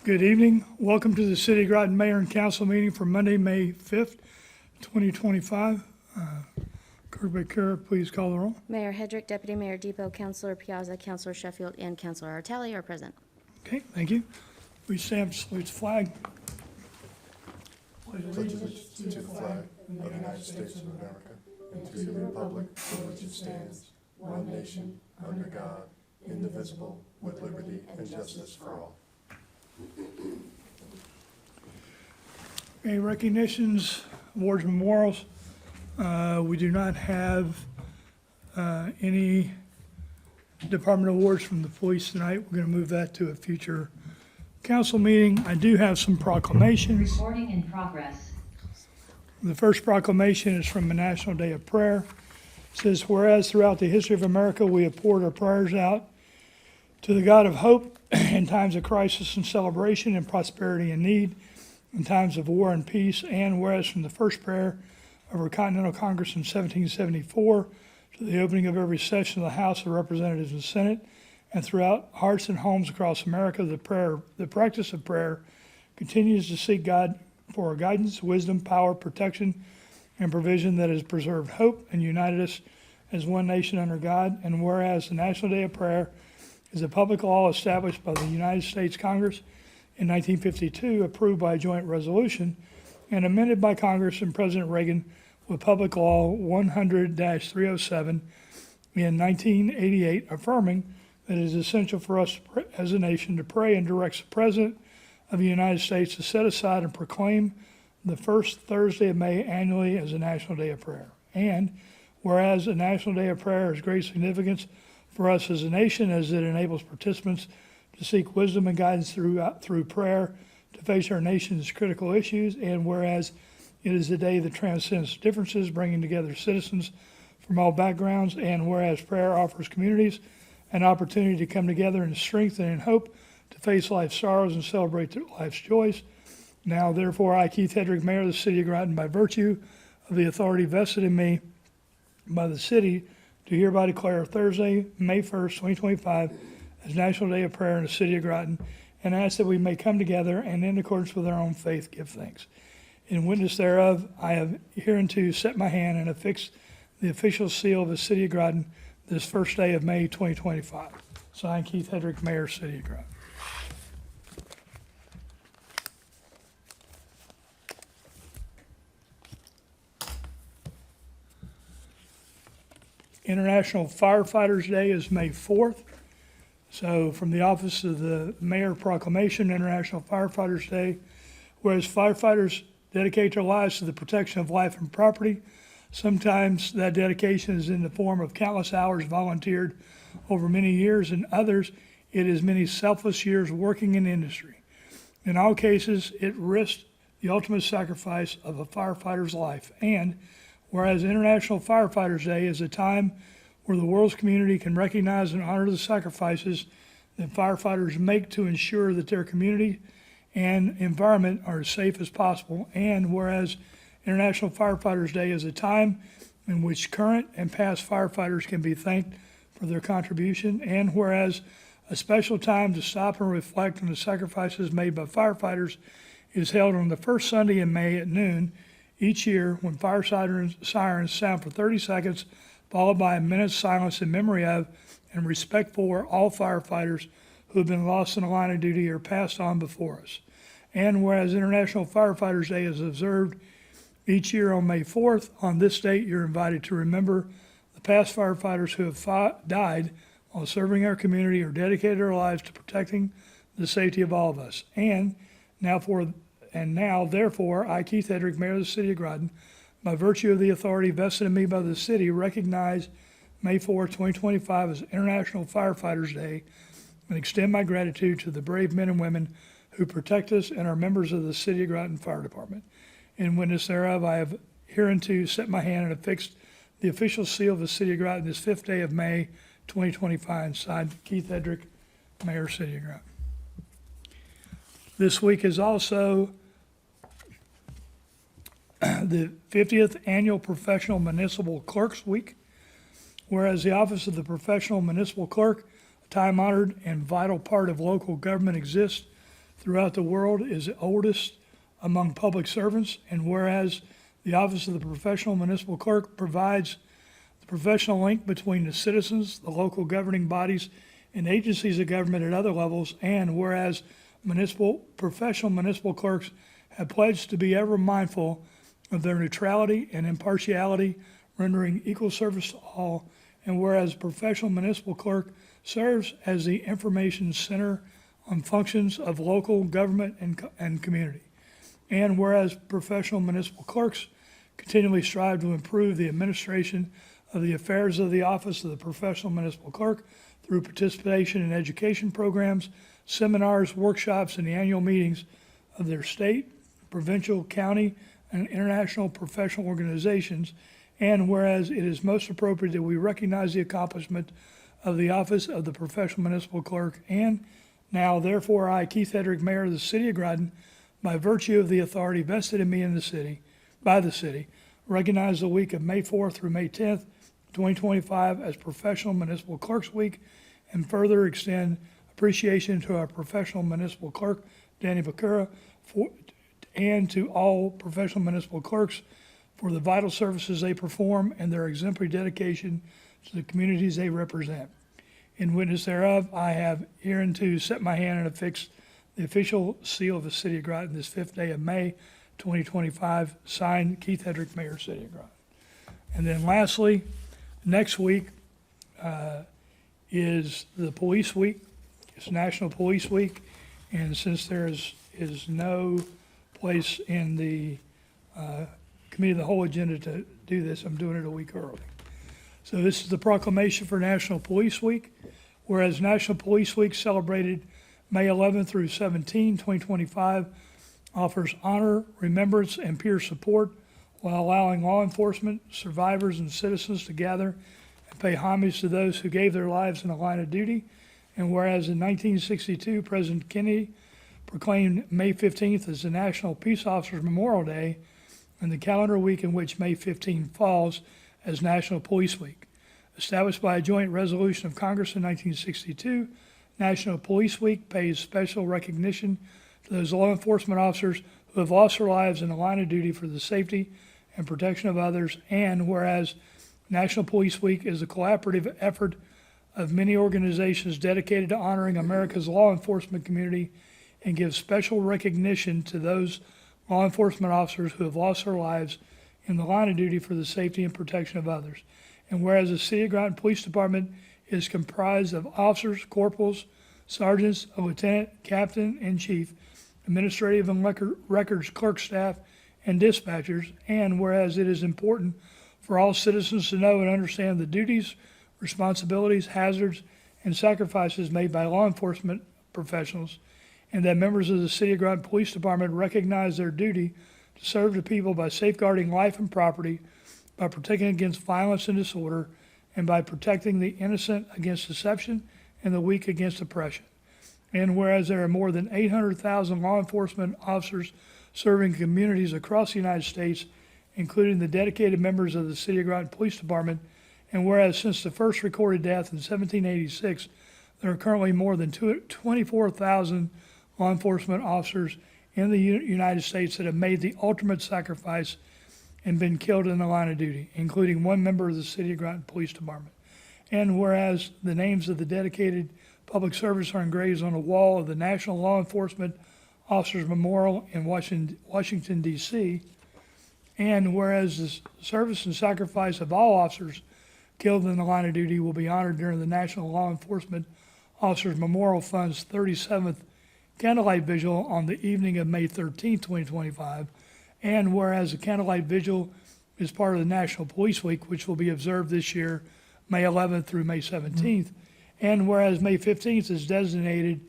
Good evening. Welcome to the City of Groton Mayor and Council meeting for Monday, May 5th, 2025. Clerk Baker, please call the roll. Mayor Hedrick, Deputy Mayor Depot, Councilor Piazza, Councilor Sheffield, and Councilor Artelli are present. Okay, thank you. Please stand, salute the flag. Pledge allegiance to the flag of the United States of America and to the republic for which it stands, one nation, under God, indivisible, with liberty and justice for all. Okay, recognitions, awards, memorials. We do not have any department awards from the police tonight. We're going to move that to a future council meeting. I do have some proclamations. Recording in progress. The first proclamation is from the National Day of Prayer. It says, whereas throughout the history of America, we have poured our prayers out to the God of hope in times of crisis and celebration, and prosperity and need, in times of war and peace, and whereas from the first prayer of our Continental Congress in 1774 to the opening of every session of the House of Representatives and Senate, and throughout hearts and homes across America, the practice of prayer continues to seek God for guidance, wisdom, power, protection, and provision that has preserved hope and united us as one nation under God. And whereas the National Day of Prayer is a public law established by the United States Congress in 1952, approved by a joint resolution, and amended by Congress and President Reagan with Public Law 100-307 in 1988, affirming that it is essential for us as a nation to pray, and directs the President of the United States to set aside and proclaim the first Thursday of May annually as a National Day of Prayer. And whereas the National Day of Prayer has great significance for us as a nation, as it enables participants to seek wisdom and guidance through prayer to face our nation's critical issues, and whereas it is a day that transcends differences, bringing together citizens from all backgrounds, and whereas prayer offers communities an opportunity to come together in strength and in hope to face life's sorrows and celebrate life's joys. Now, therefore, I, Keith Hedrick, Mayor of the City of Groton, by virtue of the authority vested in me by the city, do hereby declare Thursday, May 1st, 2025, as National Day of Prayer in the City of Groton, and ask that we may come together and, in accordance with our own faith, give thanks. In witness thereof, I have hereunto set my hand and affixed the official seal of the City of Groton this first day of May 2025. Signed, Keith Hedrick, Mayor, City of Groton. International Firefighters Day is May 4th. So from the Office of the Mayor Proclamation, International Firefighters Day, whereas firefighters dedicate their lives to the protection of life and property, sometimes that dedication is in the form of countless hours volunteered over many years, and others it is many selfless years working in industry. In all cases, it risked the ultimate sacrifice of a firefighter's life. And whereas International Firefighters Day is a time where the world's community can recognize and honor the sacrifices that firefighters make to ensure that their community and environment are as safe as possible. And whereas International Firefighters Day is a time in which current and past firefighters can be thanked for their contribution. And whereas a special time to stop and reflect on the sacrifices made by firefighters is held on the first Sunday in May at noon each year, when fire sirens sound for 30 seconds, followed by a minute's silence in memory of and respect for all firefighters who have been lost in the line of duty or passed on before us. And whereas International Firefighters Day is observed each year on May 4th, on this date you're invited to remember the past firefighters who have died while serving our community or dedicated their lives to protecting the safety of all of us. And now, therefore, I, Keith Hedrick, Mayor of the City of Groton, by virtue of the authority vested in me by the city, recognize May 4, 2025 as International Firefighters Day, and extend my gratitude to the brave men and women who protect us and are members of the City of Groton Fire Department. In witness thereof, I have hereunto set my hand and affixed the official seal of the City of Groton this 5th day of May, 2025, signed Keith Hedrick, Mayor, City of Groton. This week is also the 50th Annual Professional Municipal Clerks Week, whereas the Office of the Professional Municipal Clerk, a time-honored and vital part of local government, exists throughout the world is the oldest among public servants, and whereas the office of the professional municipal clerk provides the professional link between the citizens, the local governing bodies, and agencies of government at other levels, and whereas professional municipal clerks have pledged to be ever mindful of their neutrality and impartiality, rendering equal service to all, and whereas professional municipal clerk serves as the information center on functions of local government and community, and whereas professional municipal clerks continually strive to improve the administration of the affairs of the office of the professional municipal clerk through participation in education programs, seminars, workshops, and the annual meetings of their state, provincial, county, and international professional organizations. And whereas it is most appropriate that we recognize the accomplishment of the office of the professional municipal clerk, and now therefore I, Keith Hedrick, Mayor of the City of Groton, by virtue of the authority vested in me in the city, by the city, recognize the week of May 4th through May 10th, 2025 as Professional Municipal Clerks Week, and further extend appreciation to our professional municipal clerk, Danny Bakura, and to all professional municipal clerks for the vital services they perform and their exemplary dedication to the communities they represent. In witness thereof, I have hereunto set my hand and affixed the official seal of the City of Groton this 5th day of May, 2025, signed Keith Hedrick, Mayor, City of Groton. And then lastly, next week is the Police Week. It's National Police Week, and since there is no place in the Committee of the Whole agenda to do this, I'm doing it a week early. So this is the proclamation for National Police Week. Whereas National Police Week, celebrated May 11 through 17, 2025, offers honor, remembrance, and peer support while allowing law enforcement, survivors, and citizens to gather and pay homage to those who gave their lives in the line of duty. And whereas in 1962, President Kennedy proclaimed May 15th as the National Peace Officers Memorial Day, and the calendar week in which May 15 falls as National Police Week. Established by a joint resolution of Congress in 1962, National Police Week pays special recognition to those law enforcement officers who have lost their lives in the line of duty for the safety and protection of others. And whereas National Police Week is a collaborative effort of many organizations dedicated to honoring America's law enforcement community and gives special recognition to those law enforcement officers who have lost their lives in the line of duty for the safety and protection of others. And whereas the City of Groton Police Department is comprised of officers, corporals, sergeants, a lieutenant, captain, and chief, administrative and records clerk staff, and dispatchers, and whereas it is important for all citizens to know and understand the duties, responsibilities, hazards, and sacrifices made by law enforcement professionals, and that members of the City of Groton Police Department recognize their duty to serve the people by safeguarding life and property, by protecting against violence and disorder, and by protecting the innocent against deception and the weak against oppression. And whereas there are more than 800,000 law enforcement officers serving communities across the United States, including the dedicated members of the City of Groton Police Department, and whereas since the first recorded death in 1786, there are currently more than 24,000 law enforcement officers in the United States that have made the ultimate sacrifice and been killed in the line of duty, including one member of the City of Groton Police Department. And whereas the names of the dedicated public service are engraved on the wall of the National Law Enforcement Officers Memorial in Washington, D.C., and whereas the service and sacrifice of all officers killed in the line of duty will be honored during the National Law Enforcement Officers Memorial Fund's 37th Candlelight Vigil on the evening of May 13, 2025, and whereas the Candlelight Vigil is part of the National Police Week, which will be observed this year, May 11th through May 17th, and whereas May 15th is designated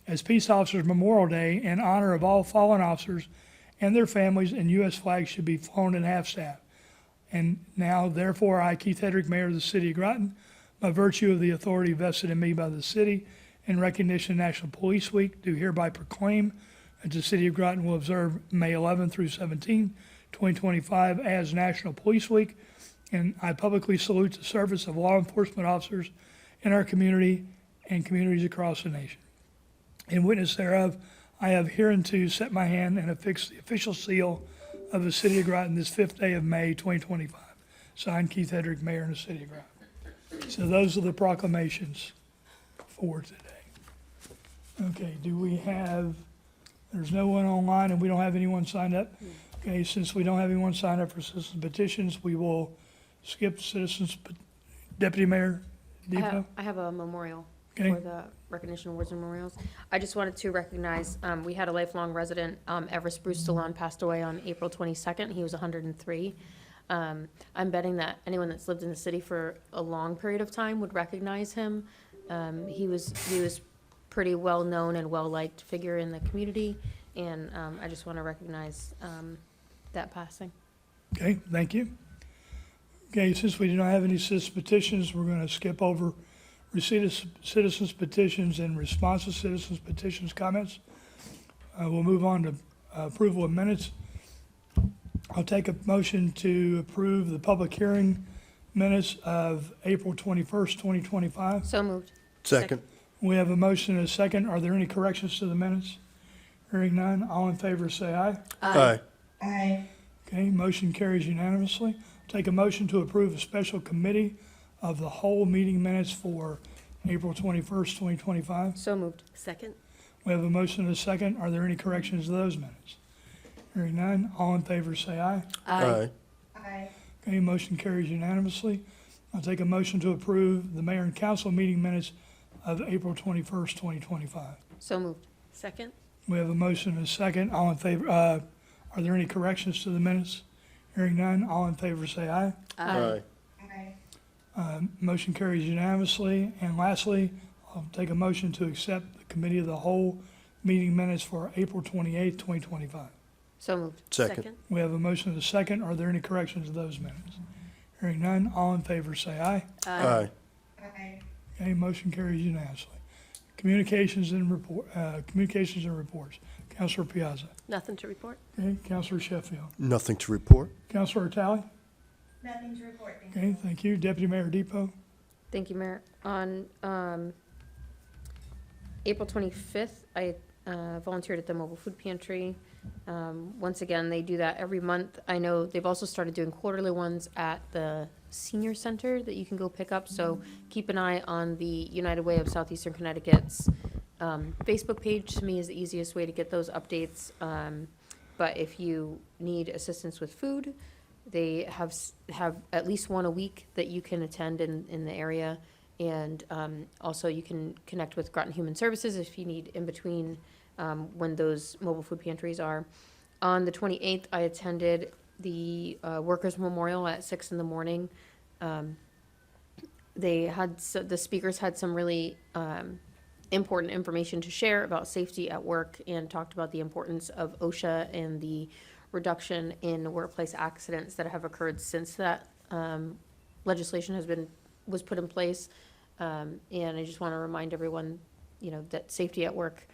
as Peace Officers Memorial Day in honor of all fallen officers and their families, and U.S. flags should be flown at half-staff. And now, therefore, I, Keith Hedrick, Mayor of the City of Groton, by virtue of the authority vested in me by the city, in recognition of National Police Week, do hereby proclaim that the City of Groton will observe May 11 through 17, 2025 as National Police Week, and I publicly salute the service of law enforcement officers in our community and communities across the nation. In witness thereof, I have hereunto set my hand and affixed the official seal of the City of Groton this 5th day of May, 2025. Signed, Keith Hedrick, Mayor in the City of Groton. So those are the proclamations for today. Okay, do we have, there's no one online and we don't have anyone signed up? Okay, since we don't have anyone signed up for citizen petitions, we will skip Deputy Mayor Depot. I have a memorial Okay. for the recognition awards and memorials. I just wanted to recognize, we had a lifelong resident, Everest Bruce Stallone passed away on April 22nd. He was 103. I'm betting that anyone that's lived in the city for a long period of time would recognize him. He was pretty well-known and well-liked figure in the community, and I just want to recognize that passing. Okay, thank you. Okay, since we do not have any citizen petitions, we're going to skip over receipt of citizens petitions and response to citizens petitions comments. We'll move on to approval of minutes. I'll take a motion to approve the public hearing minutes of April 21st, 2025. So moved. Second. We have a motion and a second. Are there any corrections to the minutes? Hearing none, all in favor say aye. Aye. Okay, motion carries unanimously. Take a motion to approve a special committee of the whole meeting minutes for April 21st, 2025. So moved. Second? We have a motion and a second. Are there any corrections to those minutes? Hearing none, all in favor say aye. Aye. Okay, motion carries unanimously. I'll take a motion to approve the mayor and council meeting minutes of April 21st, 2025. So moved. Second? We have a motion and a second. All in favor, are there any corrections to the minutes? Hearing none, all in favor say aye. Aye. Motion carries unanimously. And lastly, I'll take a motion to accept the committee of the whole meeting minutes for April 28th, 2025. So moved. Second. We have a motion and a second. Are there any corrections to those minutes? Hearing none, all in favor say aye. Aye. Okay, motion carries unanimously. Communications and reports. Councilor Piazza. Nothing to report? Okay, Councilor Sheffield. Nothing to report. Councilor Talley. Nothing to report, thank you. Okay, thank you. Deputy Mayor Depot. Thank you, Mayor. On April 25th, I volunteered at the mobile food pantry. Once again, they do that every month. I know they've also started doing quarterly ones at the senior center that you can go pick up. So keep an eye on the United Way of Southeastern Connecticut's Facebook page. To me is the easiest way to get those updates. But if you need assistance with food, they have at least one a week that you can attend in the area. And also you can connect with Groton Human Services if you need in between when those mobile food pantries are. On the 28th, I attended the Workers' Memorial at 6 in the morning. The speakers had some really important information to share about safety at work and talked about the importance of OSHA and the reduction in workplace accidents that have occurred since that legislation was put in place. And I just want to remind everyone, that safety at work,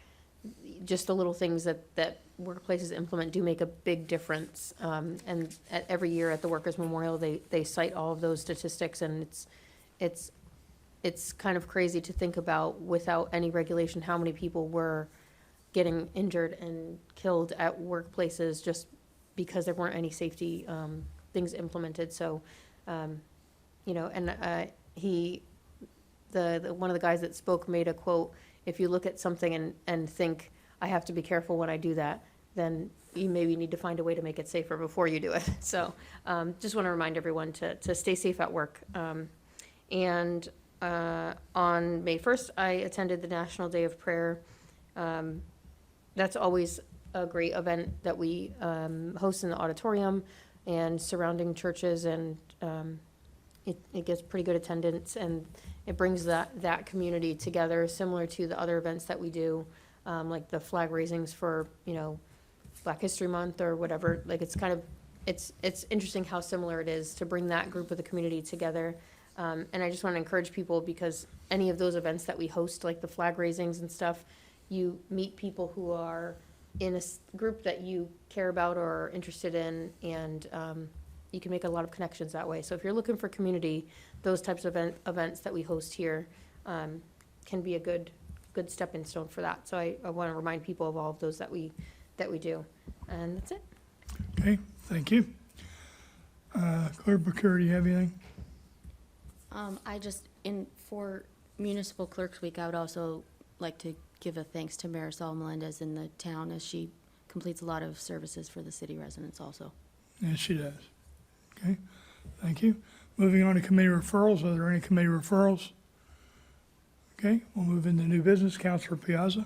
just the little things that workplaces implement do make a big difference. And every year at the Workers' Memorial, they cite all of those statistics, and it's kind of crazy to think about, without any regulation, how many people were getting injured and killed at workplaces just because there weren't any safety things implemented. So, and one of the guys that spoke made a quote: "If you look at something and think, I have to be careful when I do that, then you maybe need to find a way to make it safer before you do it." So just want to remind everyone to stay safe at work. And on May 1st, I attended the National Day of Prayer. That's always a great event that we host in the auditorium and surrounding churches, and it gets pretty good attendance, and it brings that community together, similar to the other events that we do, like the flag raisings for Black History Month or whatever. Like, it's interesting how similar it is to bring that group of the community together. And I just want to encourage people, because any of those events that we host, like the flag raisings and stuff, you meet people who are in a group that you care about or are interested in, and you can make a lot of connections that way. So if you're looking for community, those types of events that we host here can be a good good stepping stone for that. So I want to remind people of all of those that we do. And that's it. Okay, thank you. Clerk Booker, do you have anything? For Municipal Clerks Week, I would also like to give a thanks to Marisol Melendez in the town, as she completes a lot of services for the city residents also. Yes, she does. Okay, thank you. Moving on to committee referrals. Are there any committee referrals? Okay, we'll move into new business. Councilor Piazza.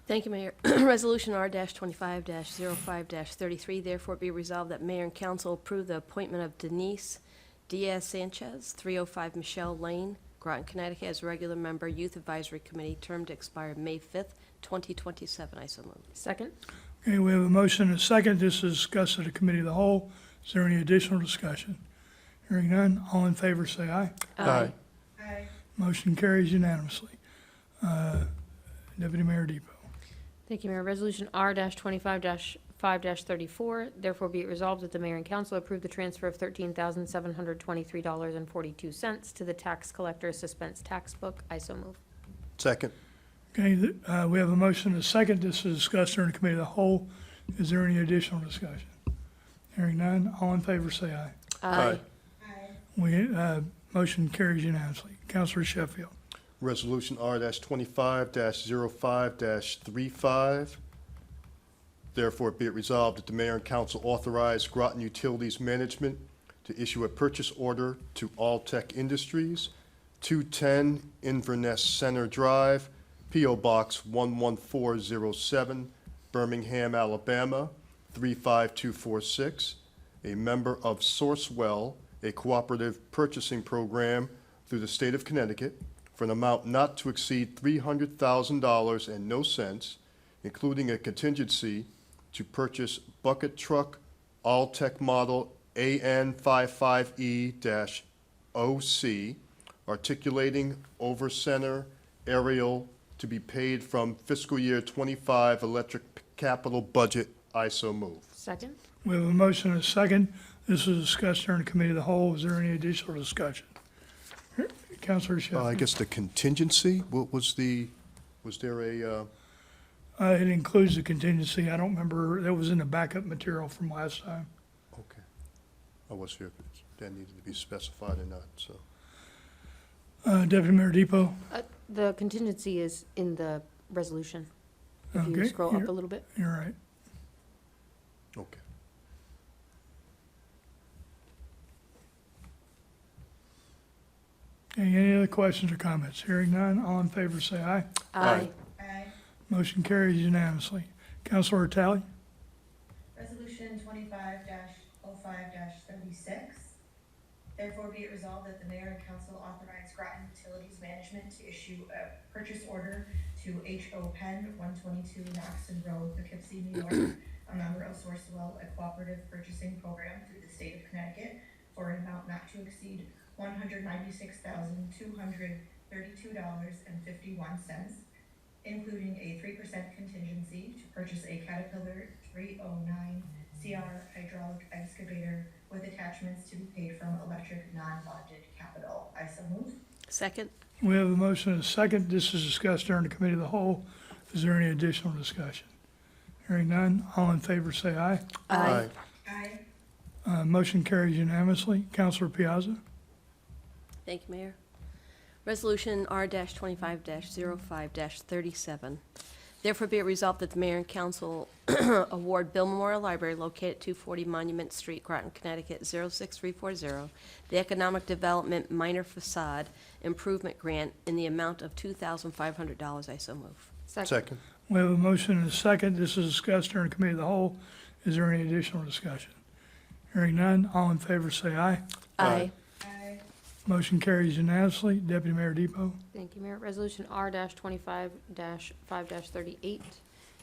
Thank you, Mayor. Resolution R-25-05-33, therefore be resolved that Mayor and Council approve the appointment of Denise Diaz Sanchez, 305 Michelle Lane, Groton, Connecticut, as regular member, Youth Advisory Committee, term to expire May 5th, 2027. I so move. Second? Okay, we have a motion and a second. This is discussed at the committee of the whole. Is there any additional discussion? Hearing none, all in favor say aye. Aye. Aye. Motion carries unanimously. Deputy Mayor Depot. Thank you, Mayor. Resolution R-25-5-34, therefore be it resolved that the mayor and council approve the transfer of $13,723.42 to the tax collector suspense tax book. I so move. Second. Okay, we have a motion and a second. This is discussed during the committee of the whole. Is there any additional discussion? Hearing none, all in favor say aye. Aye. Aye. Motion carries unanimously. Councilor Sheffield. Resolution R-25-05-35. Therefore, be it resolved that the mayor and council authorize Groton Utilities Management to issue a purchase order to Alltech Industries, 210 Inverness Center Drive, P.O. Box 11407, Birmingham, Alabama, 35246, a member of Sourcewell, a cooperative purchasing program through the state of Connecticut, for an amount not to exceed $300,000 and no cents, including a contingency to purchase bucket truck Alltech model AN55E-OC, articulating over center aerial to be paid from fiscal year 25 electric capital budget. I so move. Second? We have a motion and a second. This is discussed during the committee of the whole. Is there any additional discussion? Councilor Sheffield. I guess the contingency, what was there a, It includes the contingency. I don't remember, that was in the backup material from last time. okay. I was here, if that needed to be specified or not, so. Deputy Mayor Depot. The contingency is in the resolution. If you Okay, scroll up here. a little bit. You're right. Okay. Okay, any other questions or comments? Hearing none, all in favor say aye. Aye. Aye. Motion carries unanimously. Councilor Talley. Resolution 25-05-36. Therefore be it resolved that the mayor and council authorize Groton Utilities Management to issue a purchase order to H.O. Penn, 122 Knoxon Road, Poughkeepsie, New York, a member of Sourcewell, a cooperative purchasing program through the state of Connecticut, for an amount not to exceed $196,232.51, including a 3% contingency to purchase a Caterpillar 309 CR hydraulic excavator with attachments to be paid from electric non-bonded capital. I so move. Second. We have a motion and a second. This is discussed during the committee of the whole. Is there any additional discussion? Hearing none, all in favor say aye. Aye. Aye. Motion carries unanimously. Councilor Piazza. Thank you, Mayor. Resolution R-25-05-37. Therefore be it resolved that the mayor and council award Bill Memorial Library located at 240 Monument Street, Groton, Connecticut, 06340, the Economic Development Minor Facade Improvement Grant in the amount of $2,500. I so move. Second. We have a motion and a second. This is discussed during the committee of the whole. Is there any additional discussion? Hearing none, all in favor say aye. Aye. Aye. Motion carries unanimously. Deputy Mayor Depot. Thank you, Mayor. Resolution R-25-5-38.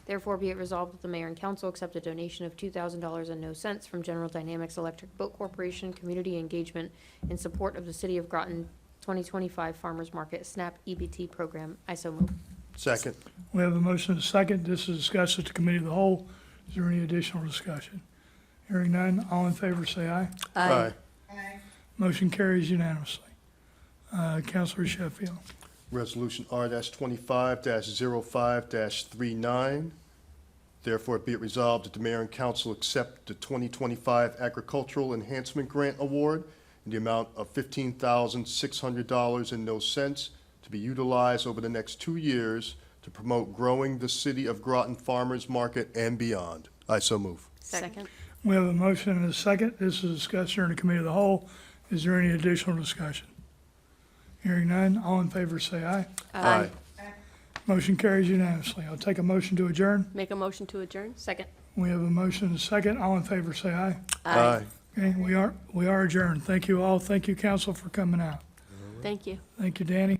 Therefore be it resolved that the mayor and council accept a donation of $2,000 and no cents from General Dynamics Electric Boat Corporation Community Engagement in support of the City of Groton 2025 Farmers Market SNAP EBT program. I so move. Second. We have a motion and a second. This is discussed at the committee of the whole. Is there any additional discussion? Hearing none, all in favor say aye. Aye. Motion carries unanimously. Councilor Sheffield. Resolution R-25-05-39. Therefore, be it resolved that the mayor and council accept the 2025 Agricultural Enhancement Grant Award in the amount of $15,600 and no cents to be utilized over the next 2 years to promote growing the city of Groton Farmers Market and beyond. I so move. Second. We have a motion and a second. This is discussed during the committee of the whole. Is there any additional discussion? Hearing none, all in favor say aye. Aye. Motion carries unanimously. I'll take a motion to adjourn. Make a motion to adjourn? Second. We have a motion and a second. All in favor say aye. Aye. Okay, we are adjourned. Thank you all. Thank you, council, for coming out. Thank you. Thank you, Danny.